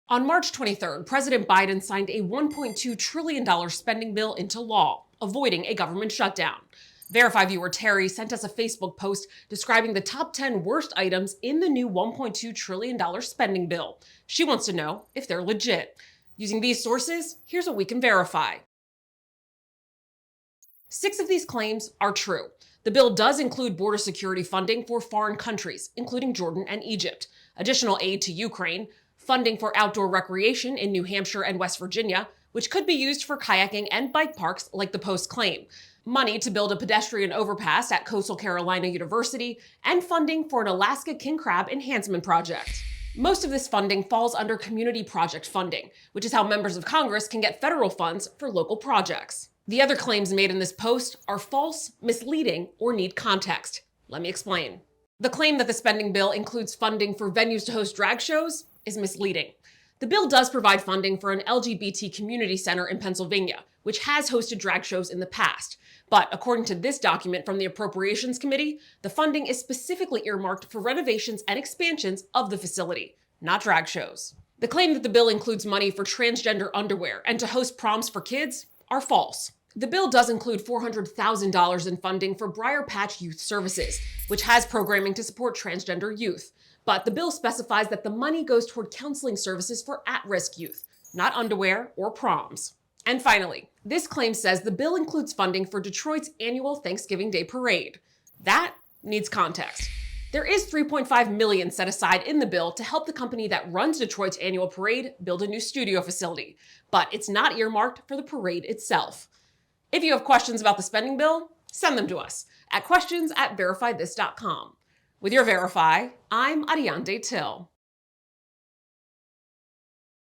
On March 23rd, President Biden signed a $1.2 trillion spending bill into law, avoiding a government shutdown. Verify viewer Terry sent us a Facebook post describing the top 10 worst items in the new $1.2 trillion spending bill. She wants to know if they're legit. Using these sources, here's what we can verify. 6 of these claims are true. The bill does include border security funding for foreign countries, including Jordan and Egypt, additional aid to Ukraine, funding for outdoor recreation in New Hampshire and West Virginia, which could be used for kayaking and bike parks like the Post claim, money to build a pedestrian overpass at Coastal Carolina University, and funding for an Alaska king crab enhancement project. Most of this funding falls under community project funding, which is how members of Congress can get federal funds for local projects. The other claims made in this post are false, misleading, or need context. Let me explain. The claim that the spending bill includes funding for venues to host drag shows is misleading. The bill does provide funding for an LGBT community center in Pennsylvania, which has hosted drag shows in the past. But according to this document from the Appropriations Committee, the funding is specifically earmarked for renovations and expansions of the facility, not drag shows. The claim that the bill includes money for transgender underwear and to host proms for kids are false. The bill does include $400,000 in funding for Briar Patch Youth Services, which has programming to support transgender youth. But the bill specifies that the money goes toward counseling services for at-risk youth, not underwear or proms. And finally, this claim says the bill includes funding for Detroit's annual Thanksgiving Day parade. That needs context. There is $3.5 million set aside in the bill to help the company that runs Detroit's annual parade build a new studio facility, but it's not earmarked for the parade itself. If you have questions about the spending bill, send them to us at questions@verifythis.com. With your Verify, I'm Ariande Till.